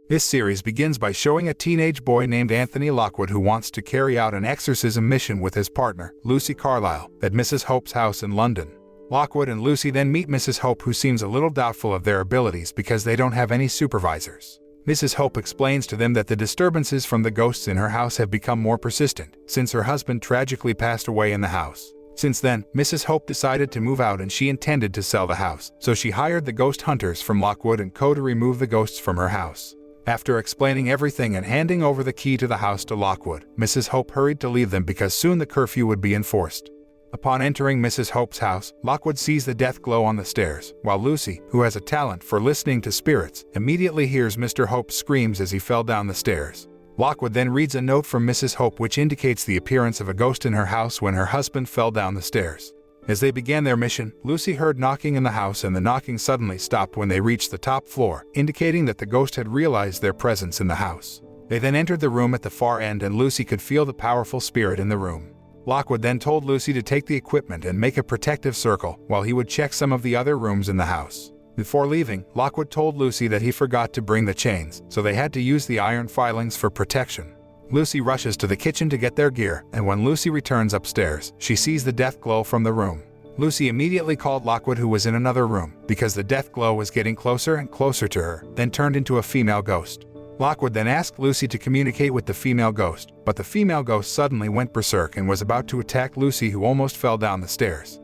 This series begins by showing a teenage boy named Anthony Lockwood who wants to carry out an exorcism mission with his partner, Lucy Carlyle, at Mrs. Hope's house in London. Lockwood and Lucy then meet Mrs. Hope, who seems a little doubtful of their abilities because they don't have any supervisors. Mrs. Hope explains to them that the disturbances from the ghosts in her house have become more persistent since her husband tragically passed away in the house. Since then, Mrs. Hope decided to move out and she intended to sell the house, so she hired the ghost hunters from Lockwood & Co. to remove the ghosts from her house. After explaining everything and handing over the key to the house to Lockwood, Mrs. Hope hurried to leave them because soon the curfew would be enforced. Upon entering Mrs. Hope's house, Lockwood sees the death glow on the stairs, while Lucy, who has a talent for listening to spirits, immediately hears Mr. Hope's screams as he fell down the stairs. Lockwood then reads a note from Mrs. Hope which indicates the appearance of a ghost in her house when her husband fell down the stairs. As they began their mission, Lucy heard knocking in the house, and the knocking suddenly stopped when they reached the top floor, indicating that the ghost had realized their presence in the house. They then entered the room at the far end and Lucy could feel the powerful spirit in the room. Lockwood then told Lucy to take the equipment and make a protective circle while he would check some of the other rooms in the house. Before leaving, Lockwood told Lucy that he forgot to bring the chains, so they had to use the iron filings for protection. Lucy rushes to the kitchen to get their gear, and when Lucy returns upstairs, she sees the death glow from the room. Lucy immediately called Lockwood, who was in another room, because the death glow was getting closer and closer to her, then turned into a female ghost. Lockwood then asked Lucy to communicate with the female ghost, but the female ghost suddenly went berserk and was about to attack Lucy, who almost fell down the stairs.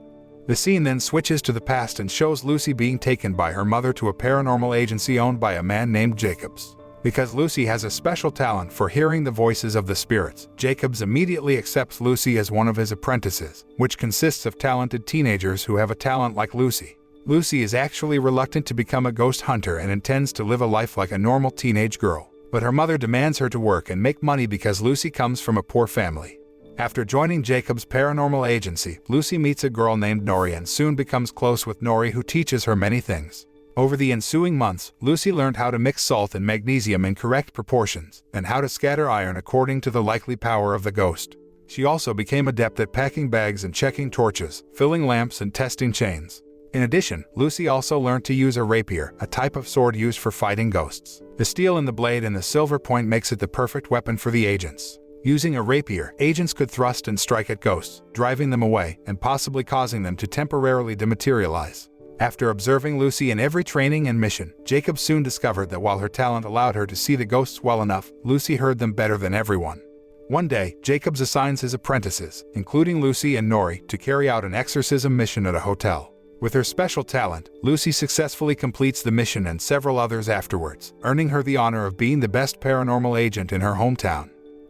The scene then switches to the past and shows Lucy being taken by her mother to a paranormal agency owned by a man named Jacobs. Because Lucy has a special talent for hearing the voices of the spirits, Jacobs immediately accepts Lucy as one of his apprentices, which consists of talented teenagers who have a talent like Lucy. Lucy is actually reluctant to become a ghost hunter and intends to live a life like a normal teenage girl, but her mother demands her to work and make money because Lucy comes from a poor family. After joining Jacob's paranormal agency, Lucy meets a girl named Nori and soon becomes close with Nori, who teaches her many things. Over the ensuing months, Lucy learned how to mix salt and magnesium in correct proportions, and how to scatter iron according to the likely power of the ghost. She also became adept at packing bags and checking torches, filling lamps and testing chains. In addition, Lucy also learned to use a rapier, a type of sword used for fighting ghosts. The steel in the blade and the silver point makes it the perfect weapon for the agents. Using a rapier, agents could thrust and strike at ghosts, driving them away and possibly causing them to temporarily dematerialize. After observing Lucy in every training and mission, Jacob soon discovered that while her talent allowed her to see the ghosts well enough, Lucy heard them better than everyone. One day, Jacobs assigns his apprentices, including Lucy and Nori, to carry out an exorcism mission at a hotel. With her special talent, Lucy successfully completes the mission and several others afterwards, earning her the honor of being the best paranormal agent in her hometown.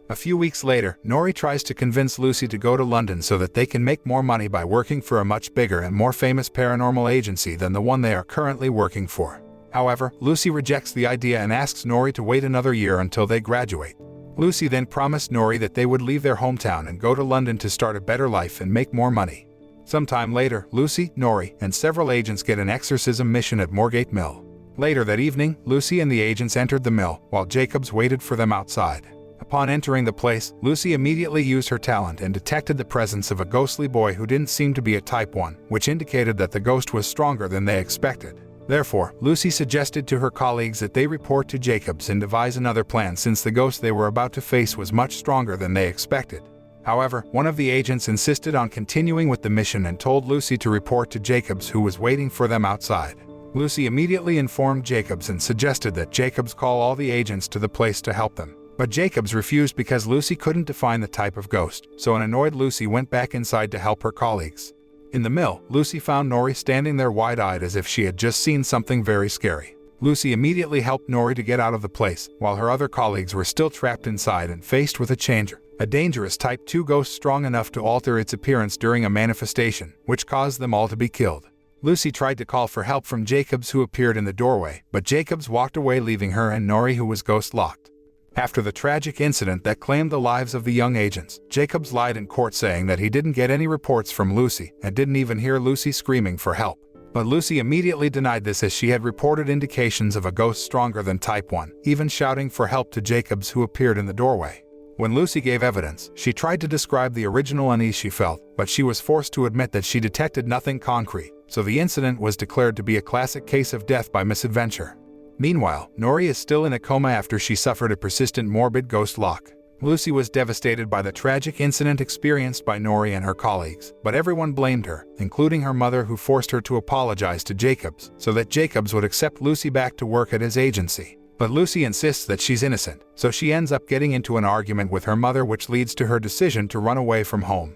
A few weeks later, Nori tries to convince Lucy to go to London so that they can make more money by working for a much bigger and more famous paranormal agency than the one they are currently working for. However, Lucy rejects the idea and asks Nori to wait another year until they graduate. Lucy then promised Nori that they would leave their hometown and go to London to start a better life and make more money. Sometime later, Lucy, Nori, and several agents get an exorcism mission at Moorgate Mill. Later that evening, Lucy and the agents entered the mill, while Jacobs waited for them outside. Upon entering the place, Lucy immediately used her talent and detected the presence of a ghostly boy who didn't seem to be a type 1, which indicated that the ghost was stronger than they expected. Therefore, Lucy suggested to her colleagues that they report to Jacobs and devise another plan, since the ghost they were about to face was much stronger than they expected. However, one of the agents insisted on continuing with the mission and told Lucy to report to Jacobs, who was waiting for them outside. Lucy immediately informed Jacobs and suggested that Jacobs call all the agents to the place to help them. But Jacobs refused because Lucy couldn't define the type of ghost, so an annoyed Lucy went back inside to help her colleagues. In the mill, Lucy found Nori standing there wide-eyed as if she had just seen something very scary. Lucy immediately helped Nori to get out of the place, while her other colleagues were still trapped inside and faced with a changer, a dangerous type 2 ghost strong enough to alter its appearance during a manifestation, which caused them all to be killed. Lucy tried to call for help from Jacobs, who appeared in the doorway, but Jacobs walked away, leaving her and Nori, who was ghost-locked. After the tragic incident that claimed the lives of the young agents, Jacobs lied in court, saying that he didn't get any reports from Lucy and didn't even hear Lucy screaming for help. But Lucy immediately denied this, as she had reported indications of a ghost stronger than type 1, even shouting for help to Jacobs, who appeared in the doorway. When Lucy gave evidence, she tried to describe the original unease she felt, but she was forced to admit that she detected nothing concrete, so the incident was declared to be a classic case of death by misadventure. Meanwhile, Nori is still in a coma after she suffered a persistent morbid ghost lock. Lucy was devastated by the tragic incident experienced by Nori and her colleagues, but everyone blamed her, including her mother, who forced her to apologize to Jacobs so that Jacobs would accept Lucy back to work at his agency. But Lucy insists that she's innocent, so she ends up getting into an argument with her mother, which leads to her decision to run away from home.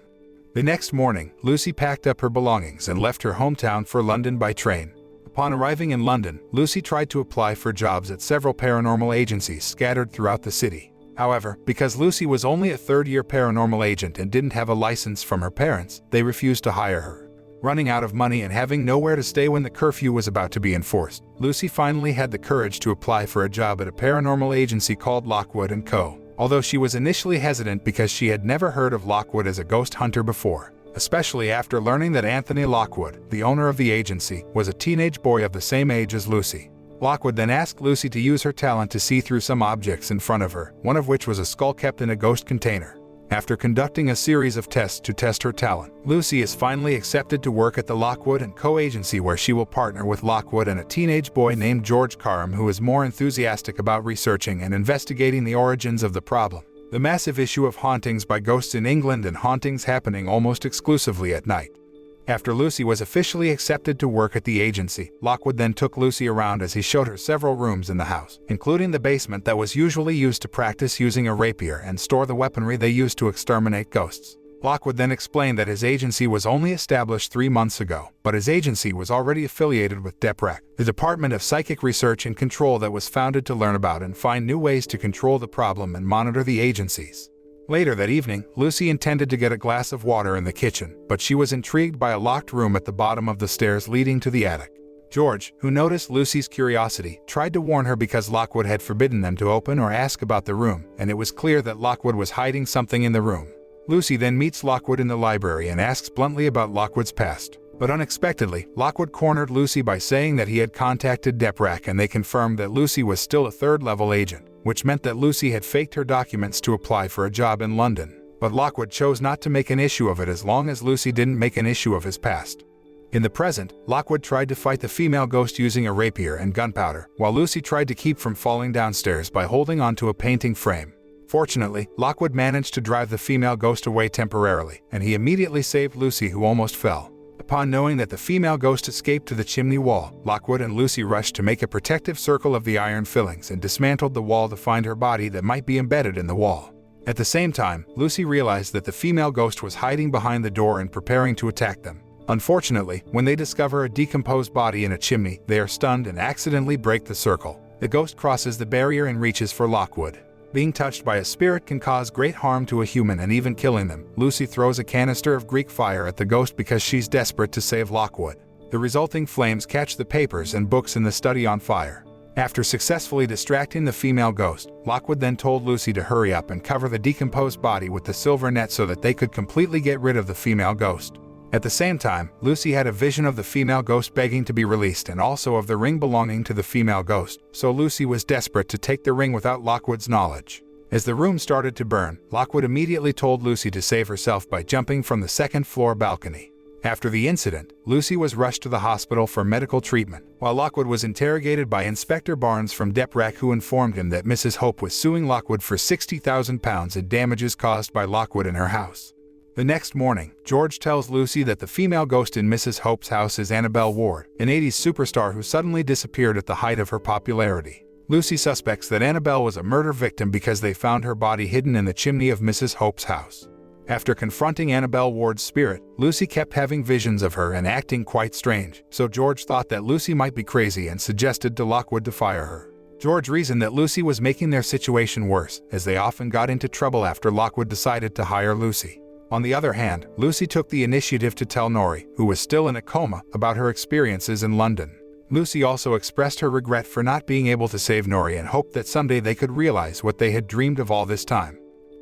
The next morning, Lucy packed up her belongings and left her hometown for London by train. Upon arriving in London, Lucy tried to apply for jobs at several paranormal agencies scattered throughout the city. However, because Lucy was only a third-year paranormal agent and didn't have a license from her parents, they refused to hire her. Running out of money and having nowhere to stay when the curfew was about to be enforced, Lucy finally had the courage to apply for a job at a paranormal agency called Lockwood & Co., although she was initially hesitant because she had never heard of Lockwood as a ghost hunter before, especially after learning that Anthony Lockwood, the owner of the agency, was a teenage boy of the same age as Lucy. Lockwood then asked Lucy to use her talent to see through some objects in front of her, one of which was a skull kept in a ghost container. After conducting a series of tests to test her talent, Lucy is finally accepted to work at the Lockwood & Co. agency, where she will partner with Lockwood and a teenage boy named George Karam, who is more enthusiastic about researching and investigating the origins of the problem. The massive issue of hauntings by ghosts in England and hauntings happening almost exclusively at night. After Lucy was officially accepted to work at the agency, Lockwood then took Lucy around as he showed her several rooms in the house, including the basement that was usually used to practice using a rapier and store the weaponry they used to exterminate ghosts. Lockwood then explained that his agency was only established 3 months ago, but his agency was already affiliated with DEPRAC, the Department of Psychic Research and Control that was founded to learn about and find new ways to control the problem and monitor the agencies. Later that evening, Lucy intended to get a glass of water in the kitchen, but she was intrigued by a locked room at the bottom of the stairs leading to the attic. George, who noticed Lucy's curiosity, tried to warn her because Lockwood had forbidden them to open or ask about the room, and it was clear that Lockwood was hiding something in the room. Lucy then meets Lockwood in the library and asks bluntly about Lockwood's past. But unexpectedly, Lockwood cornered Lucy by saying that he had contacted DEPRAC and they confirmed that Lucy was still a third-level agent, which meant that Lucy had faked her documents to apply for a job in London. But Lockwood chose not to make an issue of it as long as Lucy didn't make an issue of his past. In the present, Lockwood tried to fight the female ghost using a rapier and gunpowder, while Lucy tried to keep from falling downstairs by holding onto a painting frame. Fortunately, Lockwood managed to drive the female ghost away temporarily, and he immediately saved Lucy, who almost fell. Upon knowing that the female ghost escaped to the chimney wall, Lockwood and Lucy rushed to make a protective circle of the iron fillings and dismantled the wall to find her body that might be embedded in the wall. At the same time, Lucy realized that the female ghost was hiding behind the door and preparing to attack them. Unfortunately, when they discover a decomposed body in a chimney, they are stunned and accidentally break the circle. The ghost crosses the barrier and reaches for Lockwood. Being touched by a spirit can cause great harm to a human and even killing them. Lucy throws a canister of Greek fire at the ghost because she's desperate to save Lockwood. The resulting flames catch the papers and books in the study on fire. After successfully distracting the female ghost, Lockwood then told Lucy to hurry up and cover the decomposed body with the silver net so that they could completely get rid of the female ghost. At the same time, Lucy had a vision of the female ghost begging to be released and also of the ring belonging to the female ghost, so Lucy was desperate to take the ring without Lockwood's knowledge. As the room started to burn, Lockwood immediately told Lucy to save herself by jumping from the second-floor balcony. After the incident, Lucy was rushed to the hospital for medical treatment, while Lockwood was interrogated by Inspector Barnes from DEPRAC, who informed him that Mrs. Hope was suing Lockwood for £60,000 in damages caused by Lockwood in her house. The next morning, George tells Lucy that the female ghost in Mrs. Hope's house is Annabelle Ward, an 80s superstar who suddenly disappeared at the height of her popularity. Lucy suspects that Annabelle was a murder victim because they found her body hidden in the chimney of Mrs. Hope's house. After confronting Annabelle Ward's spirit, Lucy kept having visions of her and acting quite strange, so George thought that Lucy might be crazy and suggested to Lockwood to fire her. George reasoned that Lucy was making their situation worse, as they often got into trouble after Lockwood decided to hire Lucy. On the other hand, Lucy took the initiative to tell Nori, who was still in a coma, about her experiences in London. Lucy also expressed her regret for not being able to save Nori and hoped that someday they could realize what they had dreamed of all this time.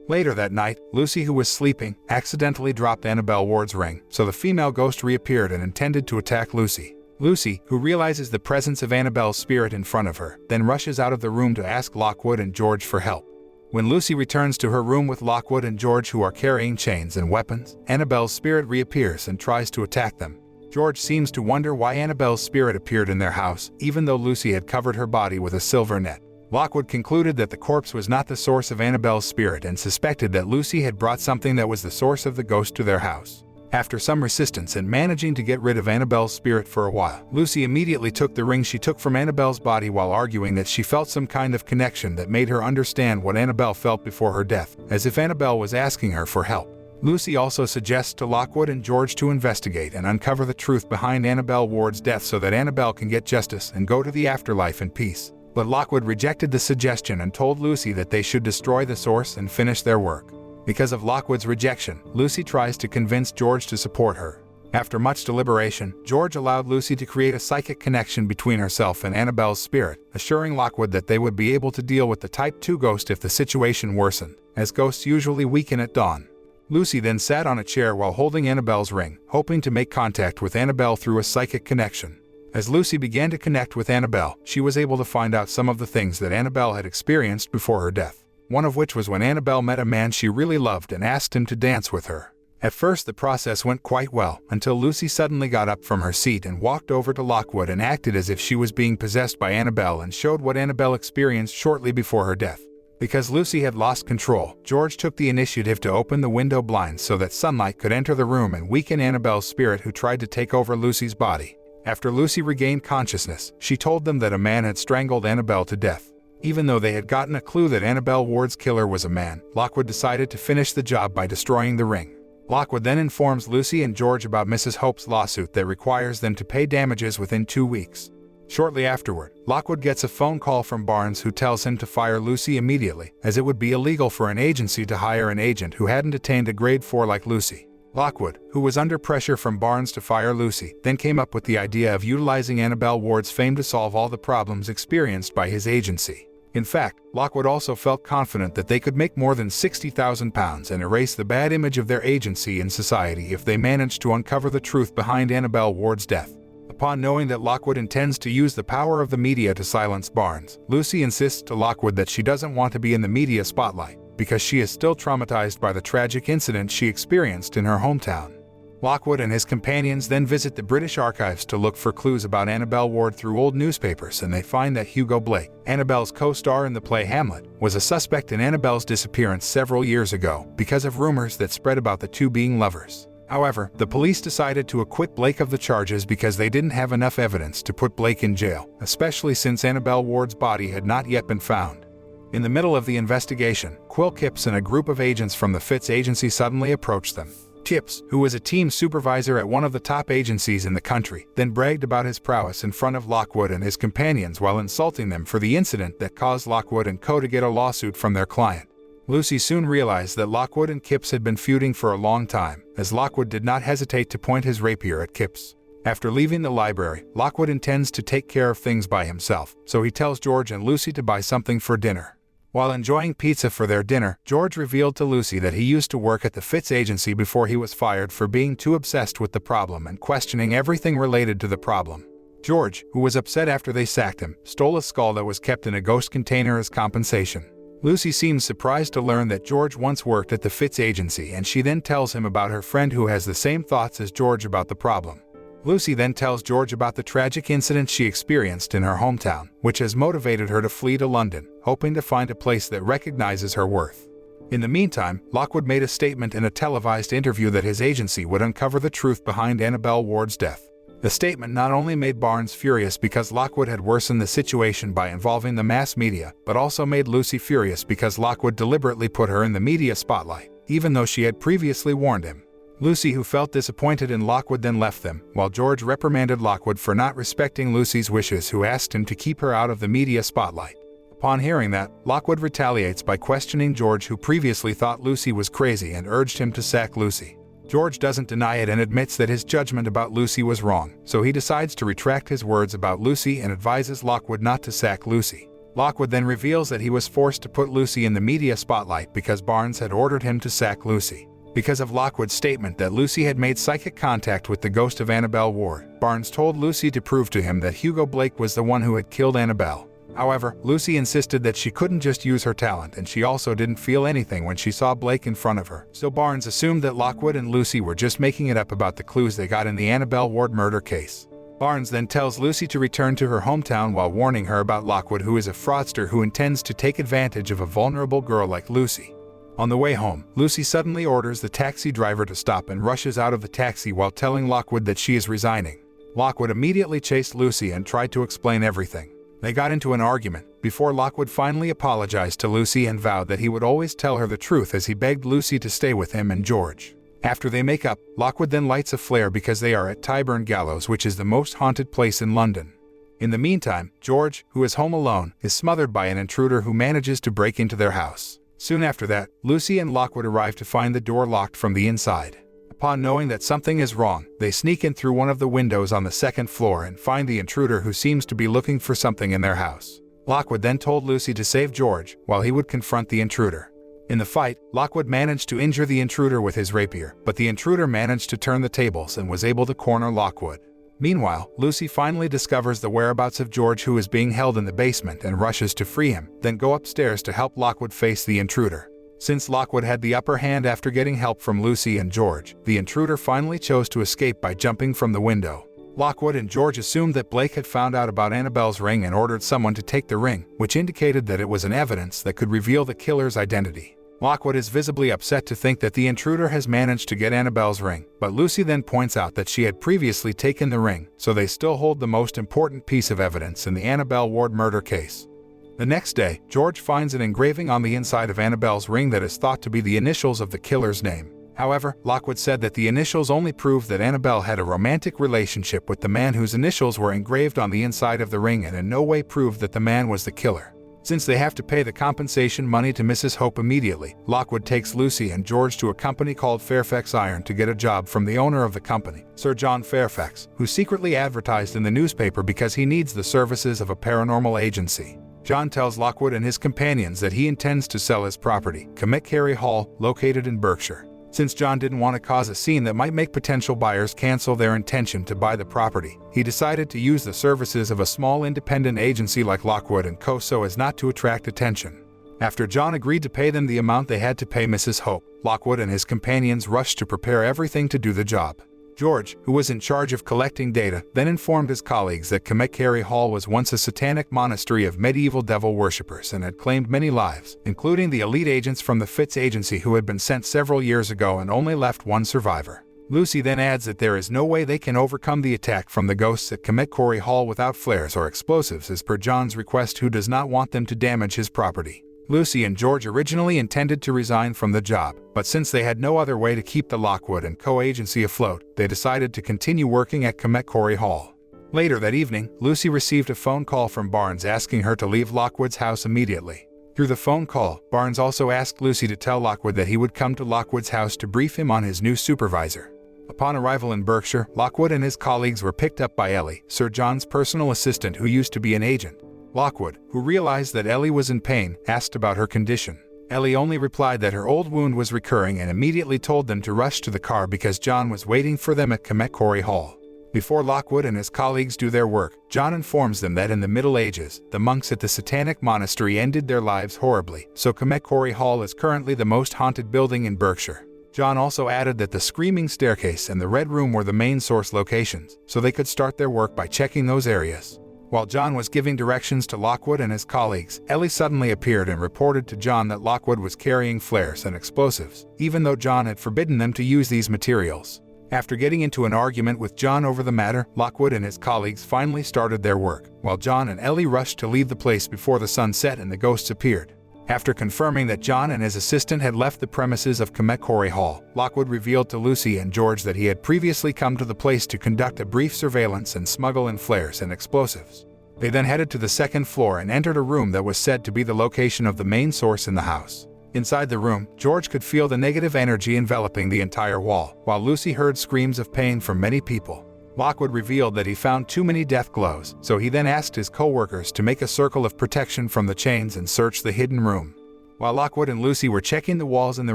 Later that night, Lucy, who was sleeping, accidentally dropped Annabelle Ward's ring, so the female ghost reappeared and intended to attack Lucy. Lucy, who realizes the presence of Annabelle's spirit in front of her, then rushes out of the room to ask Lockwood and George for help. When Lucy returns to her room with Lockwood and George, who are carrying chains and weapons, Annabelle's spirit reappears and tries to attack them. George seems to wonder why Annabelle's spirit appeared in their house, even though Lucy had covered her body with a silver net. Lockwood concluded that the corpse was not the source of Annabelle's spirit and suspected that Lucy had brought something that was the source of the ghost to their house. After some resistance and managing to get rid of Annabelle's spirit for a while, Lucy immediately took the ring she took from Annabelle's body while arguing that she felt some kind of connection that made her understand what Annabelle felt before her death, as if Annabelle was asking her for help. Lucy also suggests to Lockwood and George to investigate and uncover the truth behind Annabelle Ward's death so that Annabelle can get justice and go to the afterlife in peace. But Lockwood rejected the suggestion and told Lucy that they should destroy the source and finish their work. Because of Lockwood's rejection, Lucy tries to convince George to support her. After much deliberation, George allowed Lucy to create a psychic connection between herself and Annabelle's spirit, assuring Lockwood that they would be able to deal with the Type 2 ghost if the situation worsened, as ghosts usually weaken at dawn. Lucy then sat on a chair while holding Annabelle's ring, hoping to make contact with Annabelle through a psychic connection. As Lucy began to connect with Annabelle, she was able to find out some of the things that Annabelle had experienced before her death. One of which was when Annabelle met a man she really loved and asked him to dance with her. At first the process went quite well, until Lucy suddenly got up from her seat and walked over to Lockwood and acted as if she was being possessed by Annabelle and showed what Annabelle experienced shortly before her death. Because Lucy had lost control, George took the initiative to open the window blinds so that sunlight could enter the room and weaken Annabelle's spirit, who tried to take over Lucy's body. After Lucy regained consciousness, she told them that a man had strangled Annabelle to death. Even though they had gotten a clue that Annabelle Ward's killer was a man, Lockwood decided to finish the job by destroying the ring. Lockwood then informs Lucy and George about Mrs. Hope's lawsuit that requires them to pay damages within 2 weeks. Shortly afterward, Lockwood gets a phone call from Barnes, who tells him to fire Lucy immediately, as it would be illegal for an agency to hire an agent who hadn't attained a grade 4 like Lucy. Lockwood, who was under pressure from Barnes to fire Lucy, then came up with the idea of utilizing Annabelle Ward's fame to solve all the problems experienced by his agency. In fact, Lockwood also felt confident that they could make more than £60,000 and erase the bad image of their agency in society if they managed to uncover the truth behind Annabelle Ward's death. Upon knowing that Lockwood intends to use the power of the media to silence Barnes, Lucy insists to Lockwood that she doesn't want to be in the media spotlight, because she is still traumatized by the tragic incident she experienced in her hometown. Lockwood and his companions then visit the British archives to look for clues about Annabelle Ward through old newspapers, and they find that Hugo Blake, Annabelle's co-star in the play Hamlet, was a suspect in Annabelle's disappearance several years ago because of rumors that spread about the two being lovers. However, the police decided to acquit Blake of the charges because they didn't have enough evidence to put Blake in jail, especially since Annabelle Ward's body had not yet been found. In the middle of the investigation, Quill Kipps and a group of agents from the Fitz agency suddenly approached them. Kipps, who was a team supervisor at one of the top agencies in the country, then bragged about his prowess in front of Lockwood and his companions while insulting them for the incident that caused Lockwood and Co. to get a lawsuit from their client. Lucy soon realized that Lockwood and Kipps had been feuding for a long time, as Lockwood did not hesitate to point his rapier at Kipps. After leaving the library, Lockwood intends to take care of things by himself, so he tells George and Lucy to buy something for dinner. While enjoying pizza for their dinner, George revealed to Lucy that he used to work at the Fitz agency before he was fired for being too obsessed with the problem and questioning everything related to the problem. George, who was upset after they sacked him, stole a skull that was kept in a ghost container as compensation. Lucy seems surprised to learn that George once worked at the Fitz agency, and she then tells him about her friend who has the same thoughts as George about the problem. Lucy then tells George about the tragic incident she experienced in her hometown, which has motivated her to flee to London, hoping to find a place that recognizes her worth. In the meantime, Lockwood made a statement in a televised interview that his agency would uncover the truth behind Annabelle Ward's death. The statement not only made Barnes furious because Lockwood had worsened the situation by involving the mass media, but also made Lucy furious because Lockwood deliberately put her in the media spotlight, even though she had previously warned him. Lucy, who felt disappointed in Lockwood, then left them, while George reprimanded Lockwood for not respecting Lucy's wishes, who asked him to keep her out of the media spotlight. Upon hearing that, Lockwood retaliates by questioning George, who previously thought Lucy was crazy and urged him to sack Lucy. George doesn't deny it and admits that his judgment about Lucy was wrong, so he decides to retract his words about Lucy and advises Lockwood not to sack Lucy. Lockwood then reveals that he was forced to put Lucy in the media spotlight because Barnes had ordered him to sack Lucy. Because of Lockwood's statement that Lucy had made psychic contact with the ghost of Annabelle Ward, Barnes told Lucy to prove to him that Hugo Blake was the one who had killed Annabelle. However, Lucy insisted that she couldn't just use her talent, and she also didn't feel anything when she saw Blake in front of her, so Barnes assumed that Lockwood and Lucy were just making it up about the clues they got in the Annabelle Ward murder case. Barnes then tells Lucy to return to her hometown while warning her about Lockwood, who is a fraudster who intends to take advantage of a vulnerable girl like Lucy. On the way home, Lucy suddenly orders the taxi driver to stop and rushes out of the taxi while telling Lockwood that she is resigning. Lockwood immediately chased Lucy and tried to explain everything. They got into an argument, before Lockwood finally apologized to Lucy and vowed that he would always tell her the truth as he begged Lucy to stay with him and George. After they make up, Lockwood then lights a flare because they are at Tyburn Gallows, which is the most haunted place in London. In the meantime, George, who is home alone, is smothered by an intruder who manages to break into their house. Soon after that, Lucy and Lockwood arrive to find the door locked from the inside. Upon knowing that something is wrong, they sneak in through one of the windows on the second floor and find the intruder, who seems to be looking for something in their house. Lockwood then told Lucy to save George, while he would confront the intruder. In the fight, Lockwood managed to injure the intruder with his rapier, but the intruder managed to turn the tables and was able to corner Lockwood. Meanwhile, Lucy finally discovers the whereabouts of George, who is being held in the basement, and rushes to free him, then go upstairs to help Lockwood face the intruder. Since Lockwood had the upper hand after getting help from Lucy and George, the intruder finally chose to escape by jumping from the window. Lockwood and George assumed that Blake had found out about Annabelle's ring and ordered someone to take the ring, which indicated that it was an evidence that could reveal the killer's identity. Lockwood is visibly upset to think that the intruder has managed to get Annabelle's ring, but Lucy then points out that she had previously taken the ring, so they still hold the most important piece of evidence in the Annabelle Ward murder case. The next day, George finds an engraving on the inside of Annabelle's ring that is thought to be the initials of the killer's name. However, Lockwood said that the initials only proved that Annabelle had a romantic relationship with the man whose initials were engraved on the inside of the ring, and in no way proved that the man was the killer. Since they have to pay the compensation money to Mrs. Hope immediately, Lockwood takes Lucy and George to a company called Fairfax Iron to get a job from the owner of the company, Sir John Fairfax, who secretly advertised in the newspaper because he needs the services of a paranormal agency. John tells Lockwood and his companions that he intends to sell his property, Cometcarry Hall, located in Berkshire. Since John didn't want to cause a scene that might make potential buyers cancel their intention to buy the property, he decided to use the services of a small independent agency like Lockwood & Co. so as not to attract attention. After John agreed to pay them the amount they had to pay Mrs. Hope, Lockwood and his companions rushed to prepare everything to do the job. George, who was in charge of collecting data, then informed his colleagues that Cometcarry Hall was once a satanic monastery of medieval devil worshippers and had claimed many lives, including the elite agents from the Fitz agency who had been sent several years ago and only left one survivor. Lucy then adds that there is no way they can overcome the attack from the ghosts at Cometcarry Hall without flares or explosives, as per John's request, who does not want them to damage his property. Lucy and George originally intended to resign from the job, but since they had no other way to keep the Lockwood & Co. agency afloat, they decided to continue working at Cometcarry Hall. Later that evening, Lucy received a phone call from Barnes asking her to leave Lockwood's house immediately. Through the phone call, Barnes also asked Lucy to tell Lockwood that he would come to Lockwood's house to brief him on his new supervisor. Upon arrival in Berkshire, Lockwood and his colleagues were picked up by Ellie, Sir John's personal assistant who used to be an agent. Lockwood, who realized that Ellie was in pain, asked about her condition. Ellie only replied that her old wound was recurring and immediately told them to rush to the car because John was waiting for them at Cometcarry Hall. Before Lockwood and his colleagues do their work, John informs them that in the Middle Ages, the monks at the satanic monastery ended their lives horribly, so Cometcarry Hall is currently the most haunted building in Berkshire. John also added that the Screaming Staircase and the Red Room were the main source locations, so they could start their work by checking those areas. While John was giving directions to Lockwood and his colleagues, Ellie suddenly appeared and reported to John that Lockwood was carrying flares and explosives, even though John had forbidden them to use these materials. After getting into an argument with John over the matter, Lockwood and his colleagues finally started their work, while John and Ellie rushed to leave the place before the sun set and the ghosts appeared. After confirming that John and his assistant had left the premises of Cometcarry Hall, Lockwood revealed to Lucy and George that he had previously come to the place to conduct a brief surveillance and smuggle in flares and explosives. They then headed to the second floor and entered a room that was said to be the location of the main source in the house. Inside the room, George could feel the negative energy enveloping the entire wall, while Lucy heard screams of pain from many people. Lockwood revealed that he found too many death glows, so he then asked his co-workers to make a circle of protection from the chains and search the hidden room. While Lockwood and Lucy were checking the walls in the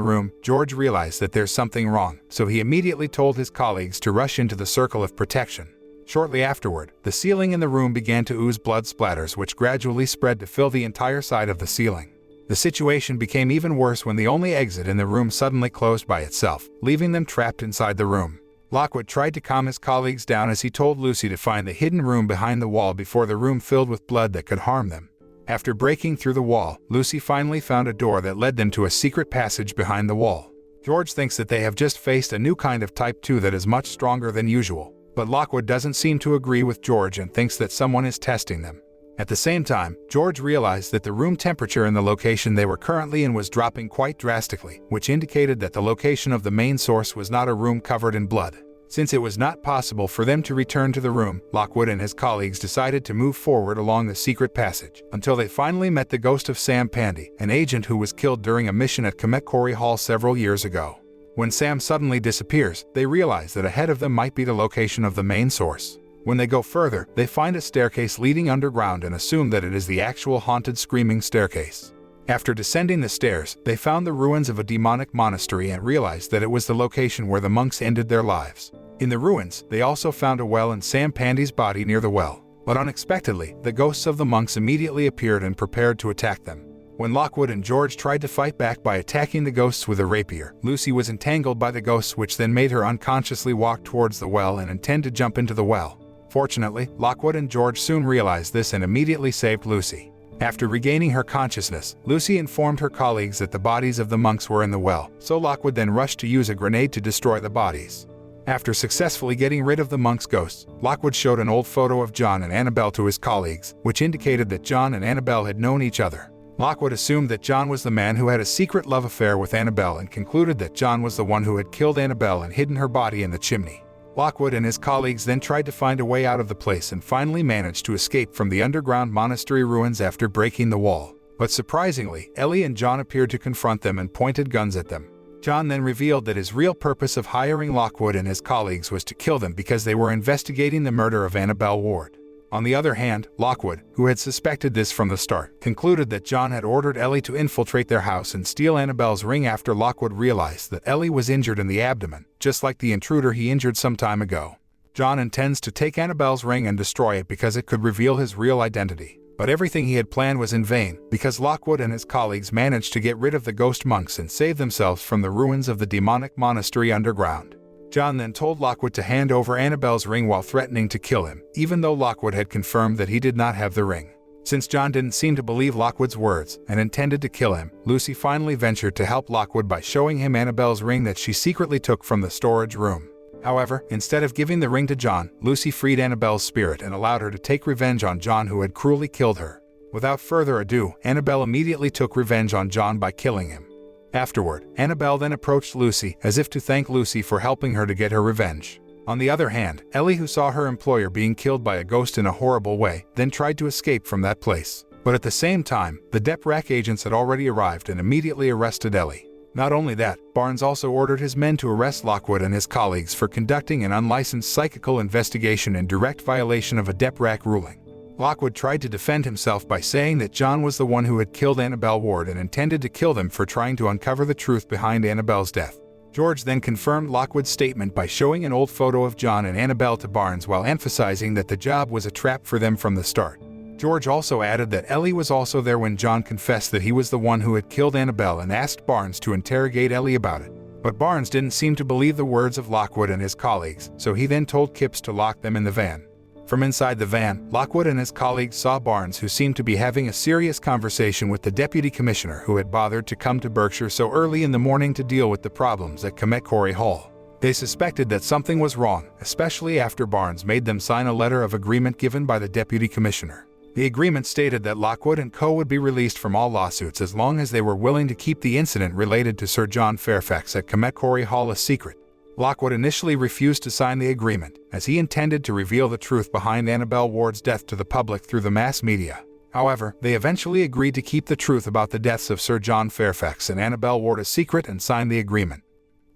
room, George realized that there's something wrong, so he immediately told his colleagues to rush into the circle of protection. Shortly afterward, the ceiling in the room began to ooze blood splatters which gradually spread to fill the entire side of the ceiling. The situation became even worse when the only exit in the room suddenly closed by itself, leaving them trapped inside the room. Lockwood tried to calm his colleagues down as he told Lucy to find the hidden room behind the wall before the room filled with blood that could harm them. After breaking through the wall, Lucy finally found a door that led them to a secret passage behind the wall. George thinks that they have just faced a new kind of Type 2 that is much stronger than usual, but Lockwood doesn't seem to agree with George and thinks that someone is testing them. At the same time, George realized that the room temperature in the location they were currently in was dropping quite drastically, which indicated that the location of the main source was not a room covered in blood. Since it was not possible for them to return to the room, Lockwood and his colleagues decided to move forward along the secret passage, until they finally met the ghost of Sam Pandy, an agent who was killed during a mission at Comet Hall several years ago. When Sam suddenly disappears, they realize that ahead of them might be the location of the main source. When they go further, they find a staircase leading underground and assume that it is the actual haunted screaming staircase. After descending the stairs, they found the ruins of a demonic monastery and realized that it was the location where the monks ended their lives. In the ruins, they also found a well and Sam Pandy's body near the well. But unexpectedly, the ghosts of the monks immediately appeared and prepared to attack them. When Lockwood and George tried to fight back by attacking the ghosts with a rapier, Lucy was entangled by the ghosts, which then made her unconsciously walk towards the well and intend to jump into the well. Fortunately, Lockwood and George soon realized this and immediately saved Lucy. After regaining her consciousness, Lucy informed her colleagues that the bodies of the monks were in the well, so Lockwood then rushed to use a grenade to destroy the bodies. After successfully getting rid of the monks' ghosts, Lockwood showed an old photo of John and Annabelle to his colleagues, which indicated that John and Annabelle had known each other. Lockwood assumed that John was the man who had a secret love affair with Annabelle and concluded that John was the one who had killed Annabelle and hidden her body in the chimney. Lockwood and his colleagues then tried to find a way out of the place and finally managed to escape from the underground monastery ruins after breaking the wall. But surprisingly, Ellie and John appeared to confront them and pointed guns at them. John then revealed that his real purpose of hiring Lockwood and his colleagues was to kill them because they were investigating the murder of Annabelle Ward. On the other hand, Lockwood, who had suspected this from the start, concluded that John had ordered Ellie to infiltrate their house and steal Annabelle's ring after Lockwood realized that Ellie was injured in the abdomen, just like the intruder he injured some time ago. John intends to take Annabelle's ring and destroy it because it could reveal his real identity. But everything he had planned was in vain, because Lockwood and his colleagues managed to get rid of the ghost monks and save themselves from the ruins of the demonic monastery underground. John then told Lockwood to hand over Annabelle's ring while threatening to kill him, even though Lockwood had confirmed that he did not have the ring. Since John didn't seem to believe Lockwood's words and intended to kill him, Lucy finally ventured to help Lockwood by showing him Annabelle's ring that she secretly took from the storage room. However, instead of giving the ring to John, Lucy freed Annabelle's spirit and allowed her to take revenge on John, who had cruelly killed her. Without further ado, Annabelle immediately took revenge on John by killing him. Afterward, Annabelle then approached Lucy as if to thank Lucy for helping her to get her revenge. On the other hand, Ellie, who saw her employer being killed by a ghost in a horrible way, then tried to escape from that place. But at the same time, the DEPRAC agents had already arrived and immediately arrested Ellie. Not only that, Barnes also ordered his men to arrest Lockwood and his colleagues for conducting an unlicensed psychical investigation in direct violation of a DEPRAC ruling. Lockwood tried to defend himself by saying that John was the one who had killed Annabelle Ward and intended to kill them for trying to uncover the truth behind Annabelle's death. George then confirmed Lockwood's statement by showing an old photo of John and Annabelle to Barnes while emphasizing that the job was a trap for them from the start. George also added that Ellie was also there when John confessed that he was the one who had killed Annabelle and asked Barnes to interrogate Ellie about it. But Barnes didn't seem to believe the words of Lockwood and his colleagues, so he then told Kipps to lock them in the van. From inside the van, Lockwood and his colleagues saw Barnes, who seemed to be having a serious conversation with the deputy commissioner who had bothered to come to Berkshire so early in the morning to deal with the problems at Comet Hall. They suspected that something was wrong, especially after Barnes made them sign a letter of agreement given by the deputy commissioner. The agreement stated that Lockwood and co. would be released from all lawsuits as long as they were willing to keep the incident related to Sir John Fairfax at Comet Hall a secret. Lockwood initially refused to sign the agreement, as he intended to reveal the truth behind Annabelle Ward's death to the public through the mass media. However, they eventually agreed to keep the truth about the deaths of Sir John Fairfax and Annabelle Ward a secret and signed the agreement.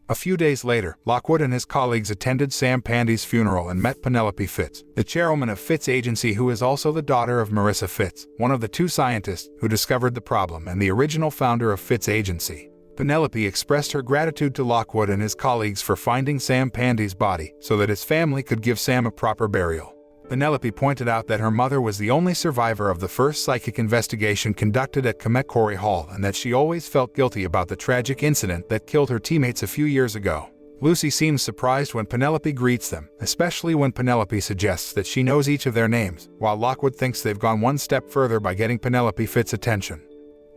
A few days later, Lockwood and his colleagues attended Sam Pandy's funeral and met Penelope Fitz, the chairwoman of Fitz Agency, who is also the daughter of Marissa Fitz, one of the two scientists who discovered the problem and the original founder of Fitz Agency. Penelope expressed her gratitude to Lockwood and his colleagues for finding Sam Pandy's body so that his family could give Sam a proper burial. Penelope pointed out that her mother was the only survivor of the first psychic investigation conducted at Kamekory Hall and that she always felt guilty about the tragic incident that killed her teammates a few years ago. Lucy seems surprised when Penelope greets them, especially when Penelope suggests that she knows each of their names, while Lockwood thinks they've gone one step further by getting Penelope Fitt's attention.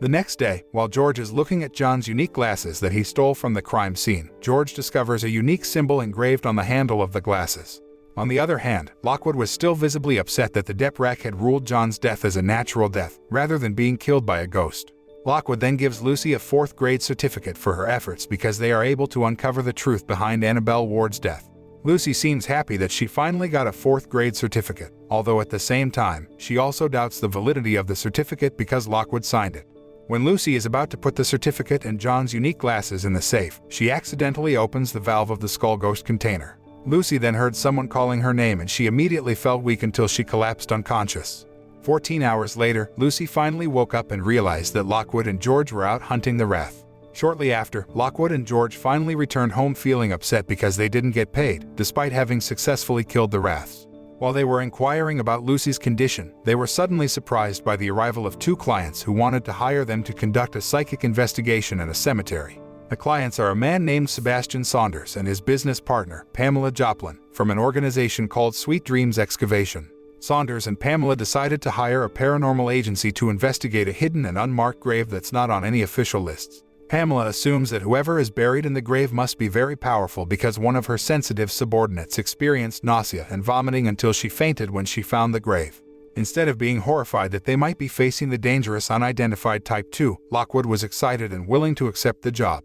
The next day, while George is looking at John's unique glasses that he stole from the crime scene, George discovers a unique symbol engraved on the handle of the glasses. On the other hand, Lockwood was still visibly upset that the Deprak had ruled John's death as a natural death, rather than being killed by a ghost. Lockwood then gives Lucy a 4th grade certificate for her efforts because they are able to uncover the truth behind Annabelle Ward's death. Lucy seems happy that she finally got a 4th grade certificate, although at the same time, she also doubts the validity of the certificate because Lockwood signed it. When Lucy is about to put the certificate and John's unique glasses in the safe, she accidentally opens the valve of the skull ghost container. Lucy then heard someone calling her name and she immediately felt weak until she collapsed unconscious. 14 hours later, Lucy finally woke up and realized that Lockwood and George were out hunting the wraith. Shortly after, Lockwood and George finally returned home feeling upset because they didn't get paid, despite having successfully killed the wraiths. While they were inquiring about Lucy's condition, they were suddenly surprised by the arrival of 2 clients who wanted to hire them to conduct a psychic investigation at a cemetery. The clients are a man named Sebastian Saunders and his business partner, Pamela Joplin, from an organization called Sweet Dreams Excavation. Saunders and Pamela decided to hire a paranormal agency to investigate a hidden and unmarked grave that's not on any official lists. Pamela assumes that whoever is buried in the grave must be very powerful because one of her sensitive subordinates experienced nausea and vomiting until she fainted when she found the grave. Instead of being horrified that they might be facing the dangerous unidentified Type 2, Lockwood was excited and willing to accept the job.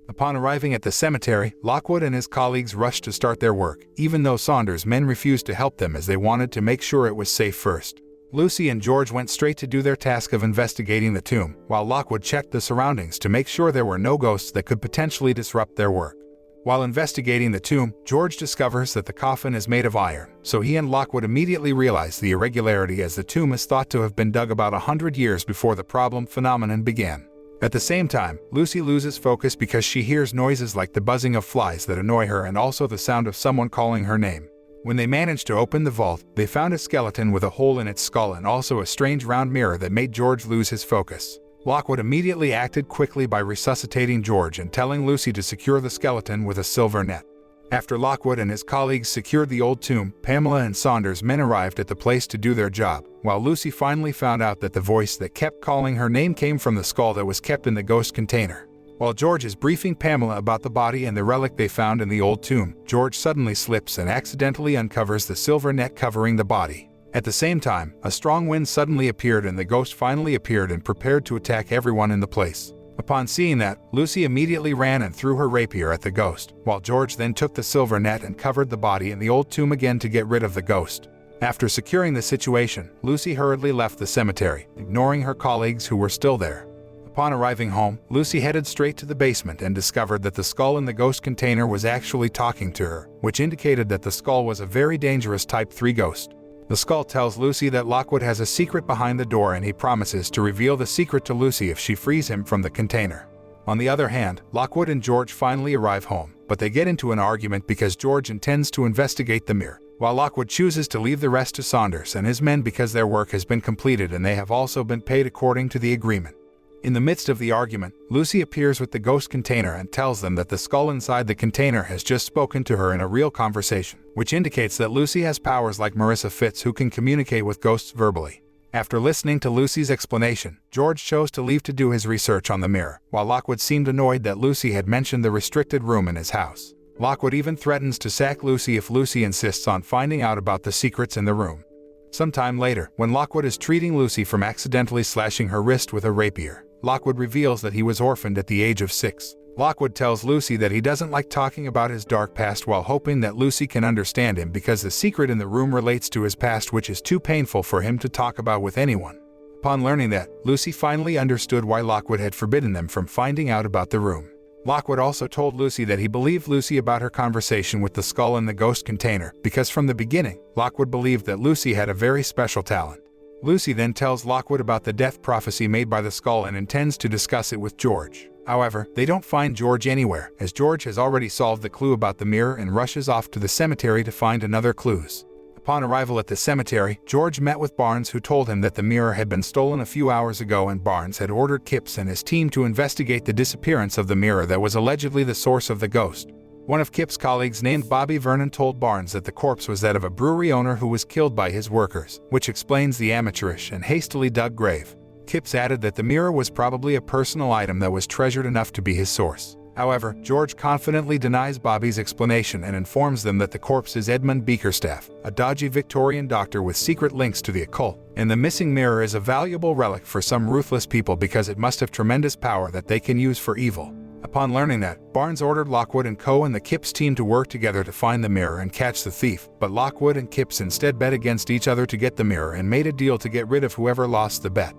Upon arriving at the cemetery, Lockwood and his colleagues rushed to start their work, even though Saunders' men refused to help them as they wanted to make sure it was safe first. Lucy and George went straight to do their task of investigating the tomb, while Lockwood checked the surroundings to make sure there were no ghosts that could potentially disrupt their work. While investigating the tomb, George discovers that the coffin is made of iron, so he and Lockwood immediately realize the irregularity as the tomb is thought to have been dug about 100 years before the problem phenomenon began. At the same time, Lucy loses focus because she hears noises like the buzzing of flies that annoy her and also the sound of someone calling her name. When they managed to open the vault, they found a skeleton with a hole in its skull and also a strange round mirror that made George lose his focus. Lockwood immediately acted quickly by resuscitating George and telling Lucy to secure the skeleton with a silver net. After Lockwood and his colleagues secured the old tomb, Pamela and Saunders' men arrived at the place to do their job, while Lucy finally found out that the voice that kept calling her name came from the skull that was kept in the ghost container. While George is briefing Pamela about the body and the relic they found in the old tomb, George suddenly slips and accidentally uncovers the silver net covering the body. At the same time, a strong wind suddenly appeared and the ghost finally appeared and prepared to attack everyone in the place. Upon seeing that, Lucy immediately ran and threw her rapier at the ghost, while George then took the silver net and covered the body in the old tomb again to get rid of the ghost. After securing the situation, Lucy hurriedly left the cemetery, ignoring her colleagues who were still there. Upon arriving home, Lucy headed straight to the basement and discovered that the skull in the ghost container was actually talking to her, which indicated that the skull was a very dangerous Type 3 ghost. The skull tells Lucy that Lockwood has a secret behind the door and he promises to reveal the secret to Lucy if she frees him from the container. On the other hand, Lockwood and George finally arrive home, but they get into an argument because George intends to investigate the mirror, while Lockwood chooses to leave the rest to Saunders and his men because their work has been completed and they have also been paid according to the agreement. In the midst of the argument, Lucy appears with the ghost container and tells them that the skull inside the container has just spoken to her in a real conversation, which indicates that Lucy has powers like Marissa Fitz who can communicate with ghosts verbally. After listening to Lucy's explanation, George chose to leave to do his research on the mirror, while Lockwood seemed annoyed that Lucy had mentioned the restricted room in his house. Lockwood even threatens to sack Lucy if Lucy insists on finding out about the secrets in the room. Sometime later, when Lockwood is treating Lucy from accidentally slashing her wrist with a rapier, Lockwood reveals that he was orphaned at the age of 6. Lockwood tells Lucy that he doesn't like talking about his dark past while hoping that Lucy can understand him because the secret in the room relates to his past which is too painful for him to talk about with anyone. Upon learning that, Lucy finally understood why Lockwood had forbidden them from finding out about the room. Lockwood also told Lucy that he believed Lucy about her conversation with the skull in the ghost container because from the beginning, Lockwood believed that Lucy had a very special talent. Lucy then tells Lockwood about the death prophecy made by the skull and intends to discuss it with George. However, they don't find George anywhere, as George has already solved the clue about the mirror and rushes off to the cemetery to find another clues. Upon arrival at the cemetery, George met with Barnes, who told him that the mirror had been stolen a few hours ago and Barnes had ordered Kipps and his team to investigate the disappearance of the mirror that was allegedly the source of the ghost. One of Kip's colleagues named Bobby Vernon told Barnes that the corpse was that of a brewery owner who was killed by his workers, which explains the amateurish and hastily dug grave. Kipps added that the mirror was probably a personal item that was treasured enough to be his source. However, George confidently denies Bobby's explanation and informs them that the corpse is Edmund Bickerstaff, a dodgy Victorian doctor with secret links to the occult, and the missing mirror is a valuable relic for some ruthless people because it must have tremendous power that they can use for evil. Upon learning that, Barnes ordered Lockwood and Co. and the Kipps team to work together to find the mirror and catch the thief, but Lockwood and Kipps instead bet against each other to get the mirror and made a deal to get rid of whoever lost the bet.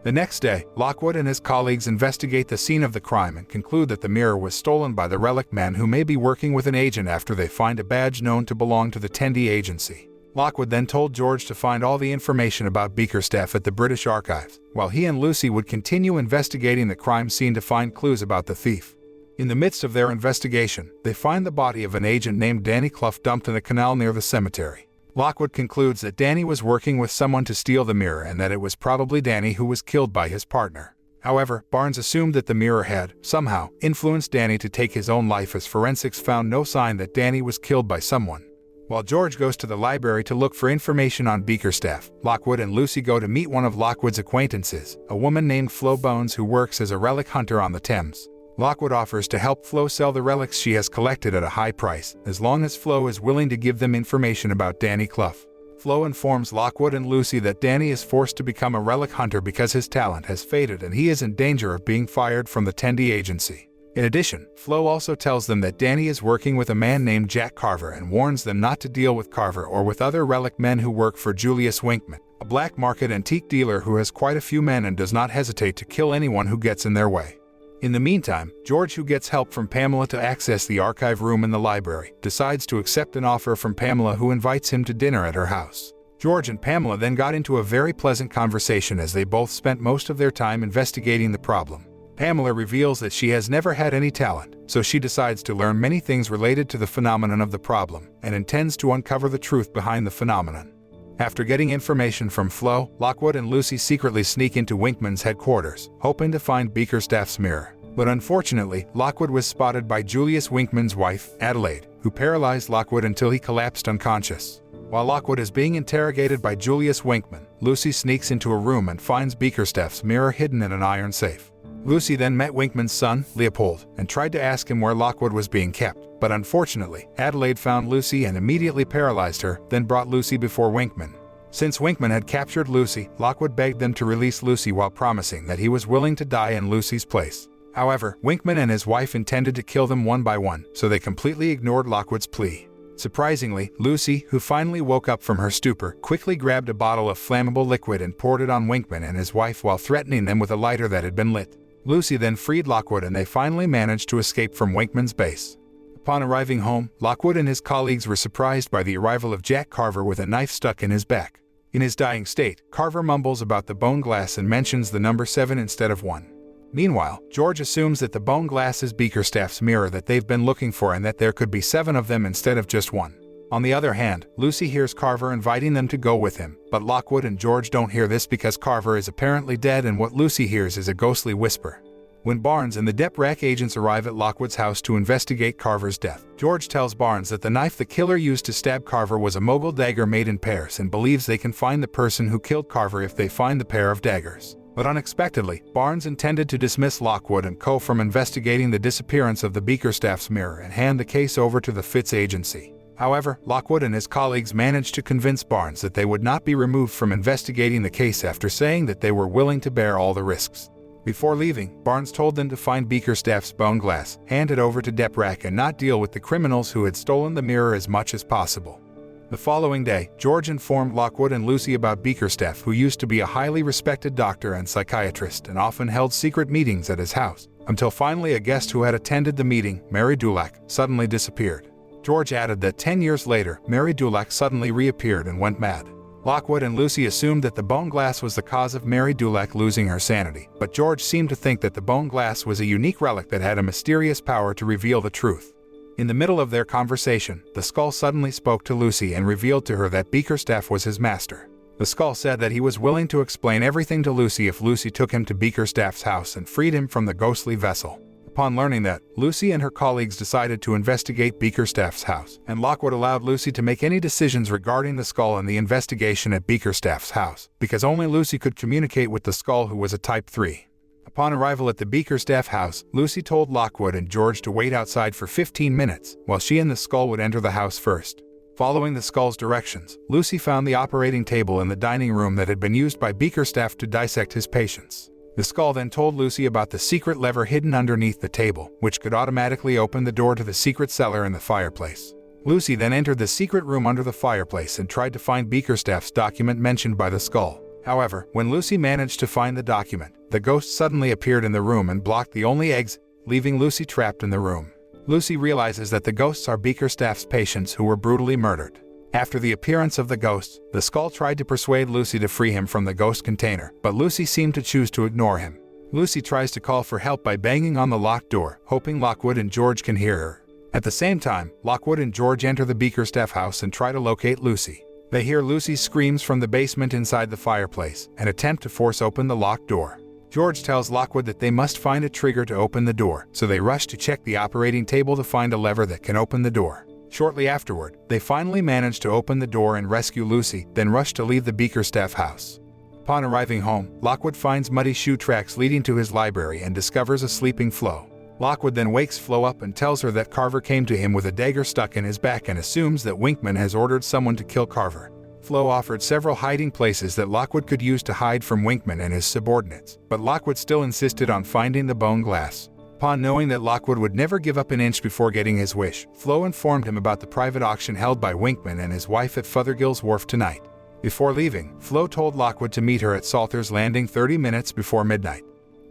The next day, Lockwood and his colleagues investigate the scene of the crime and conclude that the mirror was stolen by the relic man, who may be working with an agent after they find a badge known to belong to the Tendy agency. Lockwood then told George to find all the information about Bickerstaff at the British Archives, while he and Lucy would continue investigating the crime scene to find clues about the thief. In the midst of their investigation, they find the body of an agent named Danny Clough dumped in a canal near the cemetery. Lockwood concludes that Danny was working with someone to steal the mirror and that it was probably Danny who was killed by his partner. However, Barnes assumed that the mirror had, somehow, influenced Danny to take his own life, as forensics found no sign that Danny was killed by someone. While George goes to the library to look for information on Bickerstaff, Lockwood and Lucy go to meet one of Lockwood's acquaintances, a woman named Flo Bones who works as a relic hunter on the Thames. Lockwood offers to help Flo sell the relics she has collected at a high price, as long as Flo is willing to give them information about Danny Clough. Flo informs Lockwood and Lucy that Danny is forced to become a relic hunter because his talent has faded and he is in danger of being fired from the Tendy agency. In addition, Flo also tells them that Danny is working with a man named Jack Carver and warns them not to deal with Carver or with other relic men who work for Julius Winkman, a black market antique dealer who has quite a few men and does not hesitate to kill anyone who gets in their way. In the meantime, George, who gets help from Pamela to access the archive room in the library, decides to accept an offer from Pamela, who invites him to dinner at her house. George and Pamela then got into a very pleasant conversation as they both spent most of their time investigating the problem. Pamela reveals that she has never had any talent, so she decides to learn many things related to the phenomenon of the problem, and intends to uncover the truth behind the phenomenon. After getting information from Flo, Lockwood and Lucy secretly sneak into Winkman's headquarters, hoping to find Bickerstaff's mirror. But unfortunately, Lockwood was spotted by Julius Winkman's wife, Adelaide, who paralyzed Lockwood until he collapsed unconscious. While Lockwood is being interrogated by Julius Winkman, Lucy sneaks into a room and finds Bickerstaff's mirror hidden in an iron safe. Lucy then met Winkman's son, Leopold, and tried to ask him where Lockwood was being kept, but unfortunately, Adelaide found Lucy and immediately paralyzed her, then brought Lucy before Winkman. Since Winkman had captured Lucy, Lockwood begged them to release Lucy while promising that he was willing to die in Lucy's place. However, Winkman and his wife intended to kill them one by one, so they completely ignored Lockwood's plea. Surprisingly, Lucy, who finally woke up from her stupor, quickly grabbed a bottle of flammable liquid and poured it on Winkman and his wife while threatening them with a lighter that had been lit. Lucy then freed Lockwood and they finally managed to escape from Winkman's base. Upon arriving home, Lockwood and his colleagues were surprised by the arrival of Jack Carver with a knife stuck in his back. In his dying state, Carver mumbles about the bone glass and mentions the number 7 instead of 1. Meanwhile, George assumes that the bone glass is Bickerstaff's mirror that they've been looking for and that there could be 7 of them instead of just 1. On the other hand, Lucy hears Carver inviting them to go with him, but Lockwood and George don't hear this because Carver is apparently dead and what Lucy hears is a ghostly whisper. When Barnes and the DEPRAC agents arrive at Lockwood's house to investigate Carver's death, George tells Barnes that the knife the killer used to stab Carver was a mogul dagger made in Paris and believes they can find the person who killed Carver if they find the pair of daggers. But unexpectedly, Barnes intended to dismiss Lockwood and Co. from investigating the disappearance of the Bickerstaff's mirror and hand the case over to the Fitz agency. However, Lockwood and his colleagues managed to convince Barnes that they would not be removed from investigating the case after saying that they were willing to bear all the risks. Before leaving, Barnes told them to find Bickerstaff's bone glass, hand it over to DEPRAC and not deal with the criminals who had stolen the mirror as much as possible. The following day, George informed Lockwood and Lucy about Bickerstaff, who used to be a highly respected doctor and psychiatrist and often held secret meetings at his house, until finally a guest who had attended the meeting, Mary Dulac, suddenly disappeared. George added that 10 years later, Mary Dulac suddenly reappeared and went mad. Lockwood and Lucy assumed that the bone glass was the cause of Mary Dulac losing her sanity, but George seemed to think that the bone glass was a unique relic that had a mysterious power to reveal the truth. In the middle of their conversation, the skull suddenly spoke to Lucy and revealed to her that Bickerstaff was his master. The skull said that he was willing to explain everything to Lucy if Lucy took him to Bickerstaff's house and freed him from the ghostly vessel. Upon learning that, Lucy and her colleagues decided to investigate Bickerstaff's house, and Lockwood allowed Lucy to make any decisions regarding the skull and the investigation at Bickerstaff's house, because only Lucy could communicate with the skull, who was a Type 3. Upon arrival at the Bickerstaff house, Lucy told Lockwood and George to wait outside for 15 minutes, while she and the skull would enter the house first. Following the skull's directions, Lucy found the operating table in the dining room that had been used by Bickerstaff to dissect his patients. The skull then told Lucy about the secret lever hidden underneath the table, which could automatically open the door to the secret cellar in the fireplace. Lucy then entered the secret room under the fireplace and tried to find Bickerstaff's document mentioned by the skull. However, when Lucy managed to find the document, the ghost suddenly appeared in the room and blocked the only exit, leaving Lucy trapped in the room. Lucy realizes that the ghosts are Bickerstaff's patients who were brutally murdered. After the appearance of the ghosts, the skull tried to persuade Lucy to free him from the ghost container, but Lucy seemed to choose to ignore him. Lucy tries to call for help by banging on the locked door, hoping Lockwood and George can hear her. At the same time, Lockwood and George enter the Bickerstaff house and try to locate Lucy. They hear Lucy's screams from the basement inside the fireplace and attempt to force open the locked door. George tells Lockwood that they must find a trigger to open the door, so they rush to check the operating table to find a lever that can open the door. Shortly afterward, they finally manage to open the door and rescue Lucy, then rush to leave the Bickerstaff house. Upon arriving home, Lockwood finds muddy shoe tracks leading to his library and discovers a sleeping Flo. Lockwood then wakes Flo up and tells her that Carver came to him with a dagger stuck in his back and assumes that Winkman has ordered someone to kill Carver. Flo offered several hiding places that Lockwood could use to hide from Winkman and his subordinates, but Lockwood still insisted on finding the bone glass. Upon knowing that Lockwood would never give up an inch before getting his wish, Flo informed him about the private auction held by Winkman and his wife at Fothergill's Wharf tonight. Before leaving, Flo told Lockwood to meet her at Salter's Landing 30 minutes before midnight.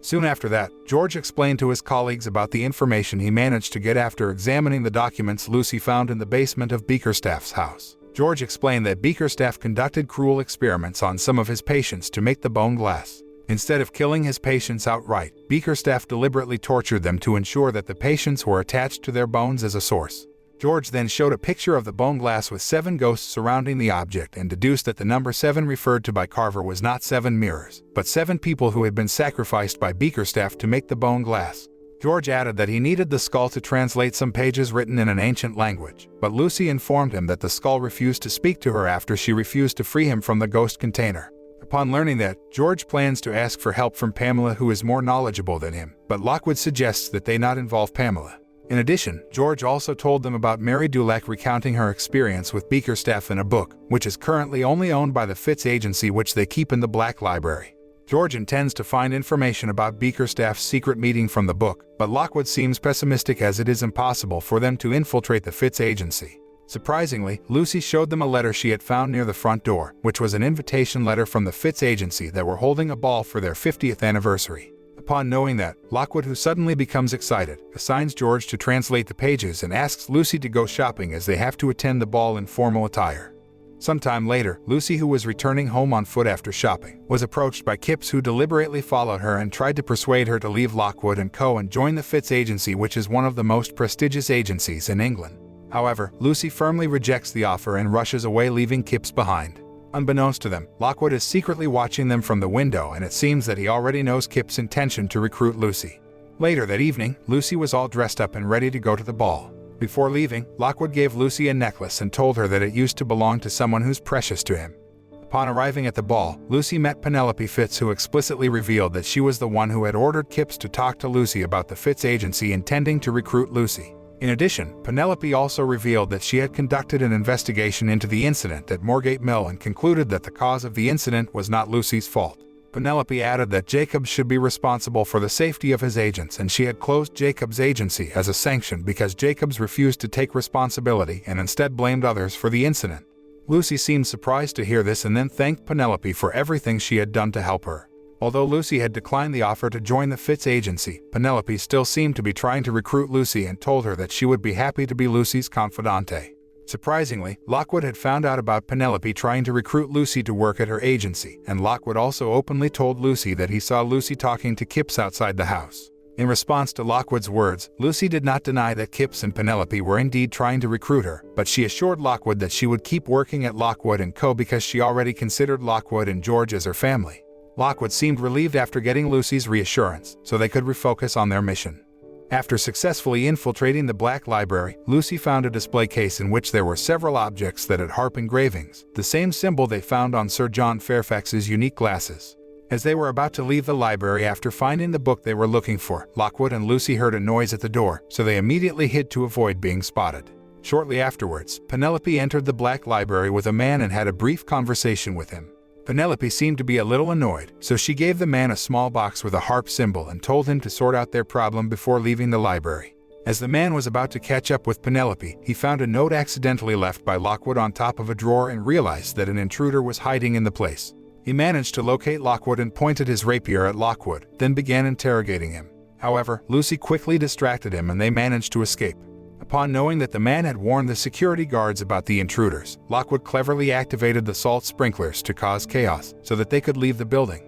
Soon after that, George explained to his colleagues about the information he managed to get after examining the documents Lucy found in the basement of Bickerstaff's house. George explained that Bickerstaff conducted cruel experiments on some of his patients to make the bone glass. Instead of killing his patients outright, Bickerstaff deliberately tortured them to ensure that the patients were attached to their bones as a source. George then showed a picture of the bone glass with 7 ghosts surrounding the object and deduced that the number 7 referred to by Carver was not 7 mirrors, but 7 people who had been sacrificed by Bickerstaff to make the bone glass. George added that he needed the skull to translate some pages written in an ancient language, but Lucy informed him that the skull refused to speak to her after she refused to free him from the ghost container. Upon learning that, George plans to ask for help from Pamela, who is more knowledgeable than him, but Lockwood suggests that they not involve Pamela. In addition, George also told them about Mary Dulac recounting her experience with Bickerstaff in a book, which is currently only owned by the Fitz Agency, which they keep in the Black Library. George intends to find information about Bickerstaff's secret meeting from the book, but Lockwood seems pessimistic as it is impossible for them to infiltrate the Fitz Agency. Surprisingly, Lucy showed them a letter she had found near the front door, which was an invitation letter from the Fitz Agency that were holding a ball for their 50th anniversary. Upon knowing that, Lockwood, who suddenly becomes excited, assigns George to translate the pages and asks Lucy to go shopping as they have to attend the ball in formal attire. Sometime later, Lucy, who was returning home on foot after shopping, was approached by Kipps, who deliberately followed her and tried to persuade her to leave Lockwood & Co. and join the Fitz Agency, which is one of the most prestigious agencies in England. However, Lucy firmly rejects the offer and rushes away, leaving Kipps behind. Unbeknownst to them, Lockwood is secretly watching them from the window, and it seems that he already knows Kip's intention to recruit Lucy. Later that evening, Lucy was all dressed up and ready to go to the ball. Before leaving, Lockwood gave Lucy a necklace and told her that it used to belong to someone who's precious to him. Upon arriving at the ball, Lucy met Penelope Fitz, who explicitly revealed that she was the one who had ordered Kipps to talk to Lucy about the Fitz Agency intending to recruit Lucy. In addition, Penelope also revealed that she had conducted an investigation into the incident at Moorgate Mill and concluded that the cause of the incident was not Lucy's fault. Penelope added that Jacobs should be responsible for the safety of his agents, and she had closed Jacobs' agency as a sanction because Jacobs refused to take responsibility and instead blamed others for the incident. Lucy seemed surprised to hear this and then thanked Penelope for everything she had done to help her. Although Lucy had declined the offer to join the Fitz Agency, Penelope still seemed to be trying to recruit Lucy and told her that she would be happy to be Lucy's confidante. Surprisingly, Lockwood had found out about Penelope trying to recruit Lucy to work at her agency, and Lockwood also openly told Lucy that he saw Lucy talking to Kipps outside the house. In response to Lockwood's words, Lucy did not deny that Kipps and Penelope were indeed trying to recruit her, but she assured Lockwood that she would keep working at Lockwood & Co. because she already considered Lockwood and George as her family. Lockwood seemed relieved after getting Lucy's reassurance, so they could refocus on their mission. After successfully infiltrating the Black Library, Lucy found a display case in which there were several objects that had harp engravings, the same symbol they found on Sir John Fairfax's unique glasses. As they were about to leave the library after finding the book they were looking for, Lockwood and Lucy heard a noise at the door, so they immediately hid to avoid being spotted. Shortly afterwards, Penelope entered the Black Library with a man and had a brief conversation with him. Penelope seemed to be a little annoyed, so she gave the man a small box with a harp symbol and told him to sort out their problem before leaving the library. As the man was about to catch up with Penelope, he found a note accidentally left by Lockwood on top of a drawer and realized that an intruder was hiding in the place. He managed to locate Lockwood and pointed his rapier at Lockwood, then began interrogating him. However, Lucy quickly distracted him and they managed to escape. Upon knowing that the man had warned the security guards about the intruders, Lockwood cleverly activated the salt sprinklers to cause chaos so that they could leave the building.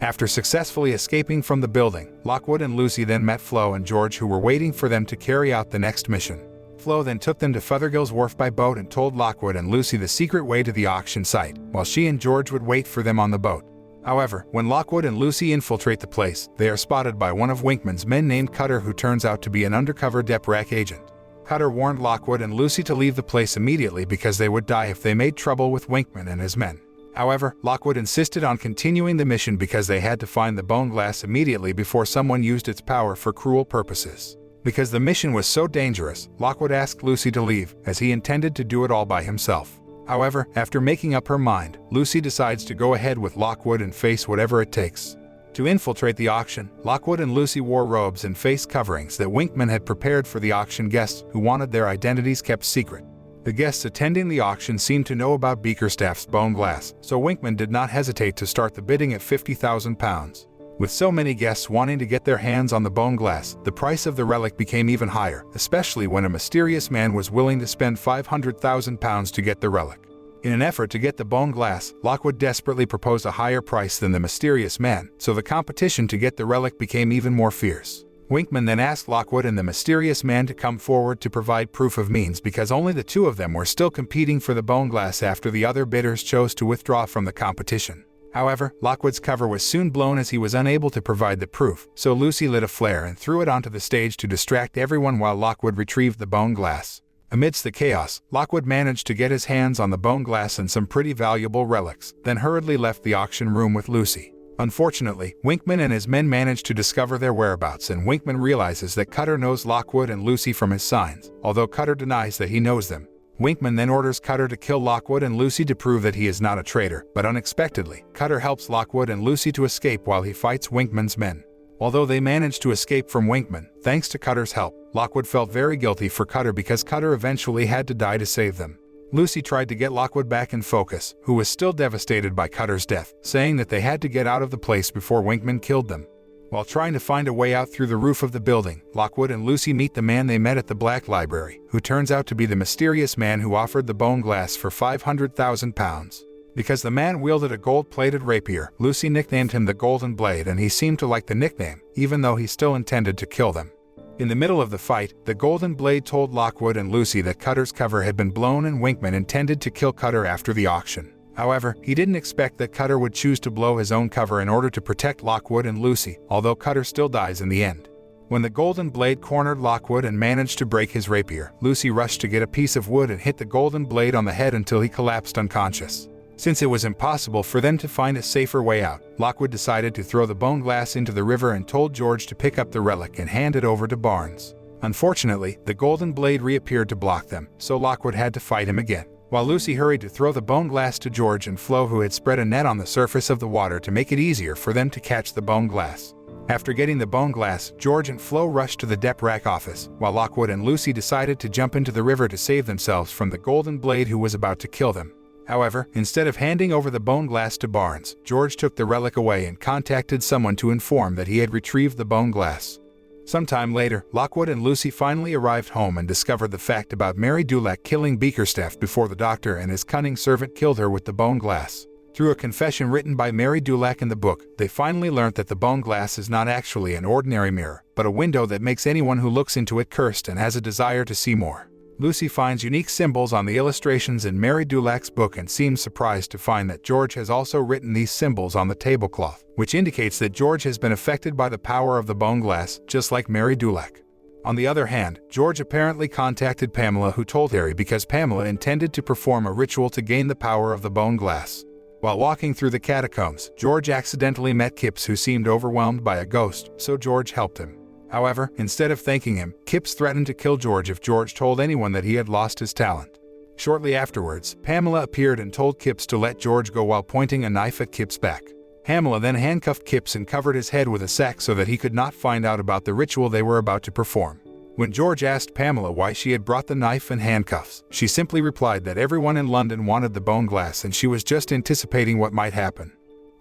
After successfully escaping from the building, Lockwood and Lucy then met Flo and George, who were waiting for them to carry out the next mission. Flo then took them to Fothergill's Wharf by boat and told Lockwood and Lucy the secret way to the auction site, while she and George would wait for them on the boat. However, when Lockwood and Lucy infiltrate the place, they are spotted by one of Winkman's men named Cutter, who turns out to be an undercover DEPRAC agent. Cutter warned Lockwood and Lucy to leave the place immediately because they would die if they made trouble with Winkman and his men. However, Lockwood insisted on continuing the mission because they had to find the bone glass immediately before someone used its power for cruel purposes. Because the mission was so dangerous, Lockwood asked Lucy to leave, as he intended to do it all by himself. However, after making up her mind, Lucy decides to go ahead with Lockwood and face whatever it takes. To infiltrate the auction, Lockwood and Lucy wore robes and face coverings that Winkman had prepared for the auction guests who wanted their identities kept secret. The guests attending the auction seemed to know about Beakerstaff's bone glass, so Winkman did not hesitate to start the bidding at £50,000. With so many guests wanting to get their hands on the bone glass, the price of the relic became even higher, especially when a mysterious man was willing to spend £500,000 to get the relic. In an effort to get the bone glass, Lockwood desperately proposed a higher price than the mysterious man, so the competition to get the relic became even more fierce. Winkman then asked Lockwood and the mysterious man to come forward to provide proof of means because only the two of them were still competing for the bone glass after the other bidders chose to withdraw from the competition. However, Lockwood's cover was soon blown as he was unable to provide the proof, so Lucy lit a flare and threw it onto the stage to distract everyone while Lockwood retrieved the bone glass. Amidst the chaos, Lockwood managed to get his hands on the bone glass and some pretty valuable relics, then hurriedly left the auction room with Lucy. Unfortunately, Winkman and his men managed to discover their whereabouts, and Winkman realizes that Cutter knows Lockwood and Lucy from his signs, although Cutter denies that he knows them. Winkman then orders Cutter to kill Lockwood and Lucy to prove that he is not a traitor, but unexpectedly, Cutter helps Lockwood and Lucy to escape while he fights Winkman's men. Although they managed to escape from Winkman, thanks to Cutter's help, Lockwood felt very guilty for Cutter because Cutter eventually had to die to save them. Lucy tried to get Lockwood back in focus, who was still devastated by Cutter's death, saying that they had to get out of the place before Winkman killed them. While trying to find a way out through the roof of the building, Lockwood and Lucy meet the man they met at the Black Library, who turns out to be the mysterious man who offered the bone glass for £500,000. Because the man wielded a gold-plated rapier, Lucy nicknamed him the Golden Blade, and he seemed to like the nickname, even though he still intended to kill them. In the middle of the fight, the Golden Blade told Lockwood and Lucy that Cutter's cover had been blown and Winkman intended to kill Cutter after the auction. However, he didn't expect that Cutter would choose to blow his own cover in order to protect Lockwood and Lucy, although Cutter still dies in the end. When the Golden Blade cornered Lockwood and managed to break his rapier, Lucy rushed to get a piece of wood and hit the Golden Blade on the head until he collapsed unconscious. Since it was impossible for them to find a safer way out, Lockwood decided to throw the bone glass into the river and told George to pick up the relic and hand it over to Barnes. Unfortunately, the Golden Blade reappeared to block them, so Lockwood had to fight him again. While Lucy hurried to throw the bone glass to George and Flo, who had spread a net on the surface of the water to make it easier for them to catch the bone glass. After getting the bone glass, George and Flo rushed to the DEPRAC office, while Lockwood and Lucy decided to jump into the river to save themselves from the Golden Blade who was about to kill them. However, instead of handing over the bone glass to Barnes, George took the relic away and contacted someone to inform that he had retrieved the bone glass. Sometime later, Lockwood and Lucy finally arrived home and discovered the fact about Mary Dulac killing Bickerstaff before the doctor and his cunning servant killed her with the bone glass. Through a confession written by Mary Dulac in the book, they finally learned that the bone glass is not actually an ordinary mirror, but a window that makes anyone who looks into it cursed and has a desire to see more. Lucy finds unique symbols on the illustrations in Mary Dulac's book and seems surprised to find that George has also written these symbols on the tablecloth, which indicates that George has been affected by the power of the bone glass, just like Mary Dulac. On the other hand, George apparently contacted Pamela, who told Harry because Pamela intended to perform a ritual to gain the power of the bone glass. While walking through the catacombs, George accidentally met Kipps, who seemed overwhelmed by a ghost, so George helped him. However, instead of thanking him, Kipps threatened to kill George if George told anyone that he had lost his talent. Shortly afterwards, Pamela appeared and told Kipps to let George go while pointing a knife at Kipps' back. Pamela then handcuffed Kipps and covered his head with a sack so that he could not find out about the ritual they were about to perform. When George asked Pamela why she had brought the knife and handcuffs, she simply replied that everyone in London wanted the bone glass and she was just anticipating what might happen.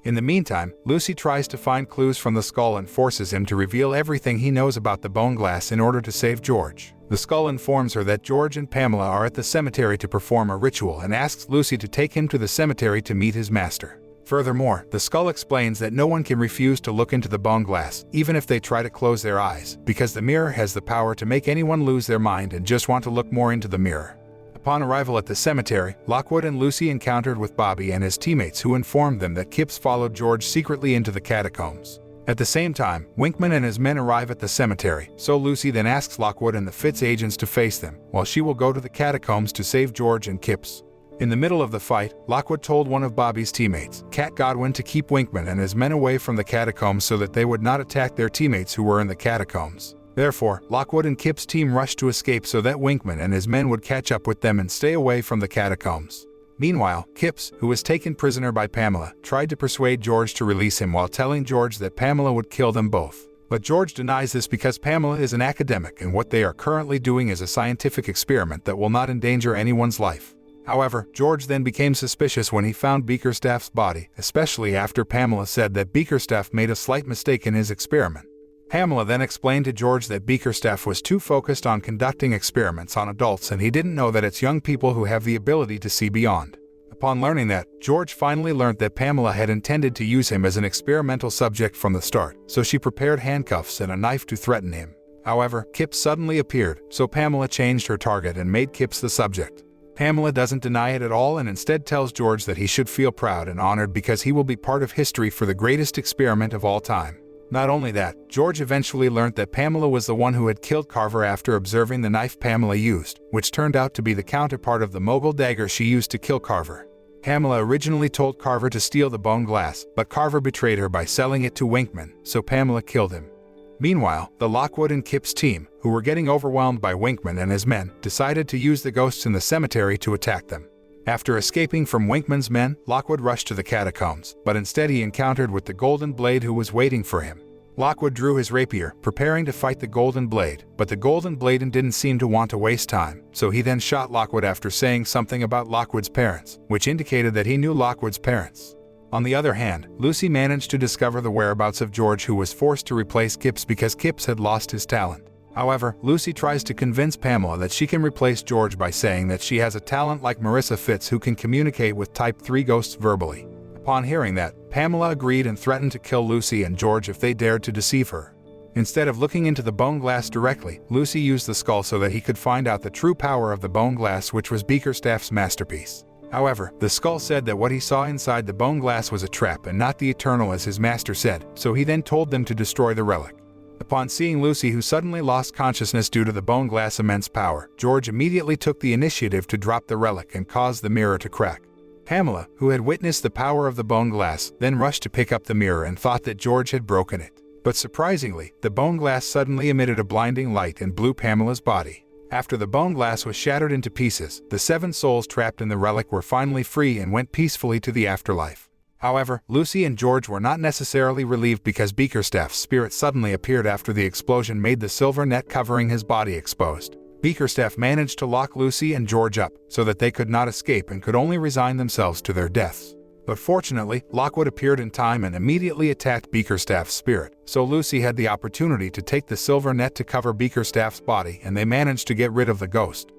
In the meantime, Lucy tries to find clues from the skull and forces him to reveal everything he knows about the bone glass in order to save George. The skull informs her that George and Pamela are at the cemetery to perform a ritual and asks Lucy to take him to the cemetery to meet his master. Furthermore, the skull explains that no one can refuse to look into the bone glass, even if they try to close their eyes, because the mirror has the power to make anyone lose their mind and just want to look more into the mirror. Upon arrival at the cemetery, Lockwood and Lucy encountered with Bobby and his teammates, who informed them that Kipps followed George secretly into the catacombs. At the same time, Winkman and his men arrive at the cemetery, so Lucy then asks Lockwood and the Fitz agents to face them, while she will go to the catacombs to save George and Kipps. In the middle of the fight, Lockwood told one of Bobby's teammates, Cat Godwin, to keep Winkman and his men away from the catacombs so that they would not attack their teammates who were in the catacombs. Therefore, Lockwood and Kipps' team rushed to escape so that Winkman and his men would catch up with them and stay away from the catacombs. Meanwhile, Kipps, who was taken prisoner by Pamela, tried to persuade George to release him while telling George that Pamela would kill them both. But George denies this because Pamela is an academic and what they are currently doing is a scientific experiment that will not endanger anyone's life. However, George then became suspicious when he found Bickerstaff's body, especially after Pamela said that Bickerstaff made a slight mistake in his experiment. Pamela then explained to George that Bickerstaff was too focused on conducting experiments on adults and he didn't know that it's young people who have the ability to see beyond. Upon learning that, George finally learned that Pamela had intended to use him as an experimental subject from the start, so she prepared handcuffs and a knife to threaten him. However, Kipps suddenly appeared, so Pamela changed her target and made Kipps the subject. Pamela doesn't deny it at all and instead tells George that he should feel proud and honored because he will be part of history for the greatest experiment of all time. Not only that, George eventually learned that Pamela was the one who had killed Carver after observing the knife Pamela used, which turned out to be the counterpart of the Mogul dagger she used to kill Carver. Pamela originally told Carver to steal the bone glass, but Carver betrayed her by selling it to Winkman, so Pamela killed him. Meanwhile, the Lockwood and Kipps team, who were getting overwhelmed by Winkman and his men, decided to use the ghosts in the cemetery to attack them. After escaping from Winkman's men, Lockwood rushed to the catacombs, but instead he encountered with the Golden Blade, who was waiting for him. Lockwood drew his rapier, preparing to fight the Golden Blade, but the Golden Blade didn't seem to want to waste time, so he then shot Lockwood after saying something about Lockwood's parents, which indicated that he knew Lockwood's parents. On the other hand, Lucy managed to discover the whereabouts of George, who was forced to replace Kipps because Kipps had lost his talent. However, Lucy tries to convince Pamela that she can replace George by saying that she has a talent like Marissa Fitz, who can communicate with Type 3 ghosts verbally. Upon hearing that, Pamela agreed and threatened to kill Lucy and George if they dared to deceive her. Instead of looking into the bone glass directly, Lucy used the skull so that he could find out the true power of the bone glass, which was Bickerstaff's masterpiece. However, the skull said that what he saw inside the bone glass was a trap and not the eternal as his master said, so he then told them to destroy the relic. Upon seeing Lucy, who suddenly lost consciousness due to the bone glass' immense power, George immediately took the initiative to drop the relic and cause the mirror to crack. Pamela, who had witnessed the power of the bone glass, then rushed to pick up the mirror and thought that George had broken it. But surprisingly, the bone glass suddenly emitted a blinding light and blew Pamela's body. After the bone glass was shattered into pieces, the 7 souls trapped in the relic were finally free and went peacefully to the afterlife. However, Lucy and George were not necessarily relieved because Bickerstaff's spirit suddenly appeared after the explosion made the silver net covering his body exposed. Bickerstaff managed to lock Lucy and George up so that they could not escape and could only resign themselves to their deaths. But fortunately, Lockwood appeared in time and immediately attacked Bickerstaff's spirit, so Lucy had the opportunity to take the silver net to cover Bickerstaff's body, and they managed to get rid of the ghost.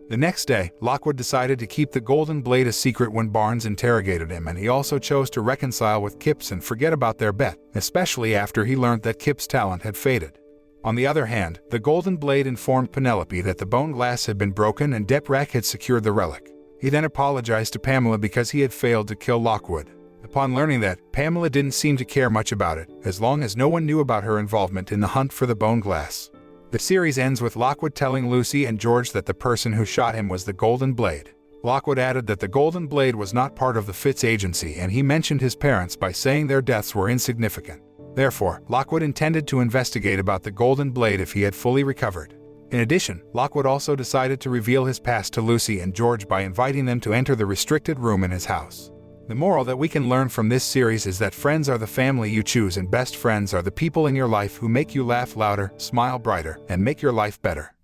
The next day, Lockwood decided to keep the golden blade a secret when Barnes interrogated him, and he also chose to reconcile with Kipps and forget about their bet, especially after he learned that Kipps' talent had faded. On the other hand, the golden blade informed Penelope that the bone glass had been broken and Deprak had secured the relic. He then apologized to Pamela because he had failed to kill Lockwood. Upon learning that, Pamela didn't seem to care much about it, as long as no one knew about her involvement in the hunt for the bone glass. The series ends with Lockwood telling Lucy and George that the person who shot him was the golden blade. Lockwood added that the golden blade was not part of the Fitz agency, and he mentioned his parents by saying their deaths were insignificant. Therefore, Lockwood intended to investigate about the golden blade if he had fully recovered. In addition, Lockwood also decided to reveal his past to Lucy and George by inviting them to enter the restricted room in his house. The moral that we can learn from this series is that friends are the family you choose, and best friends are the people in your life who make you laugh louder, smile brighter, and make your life better.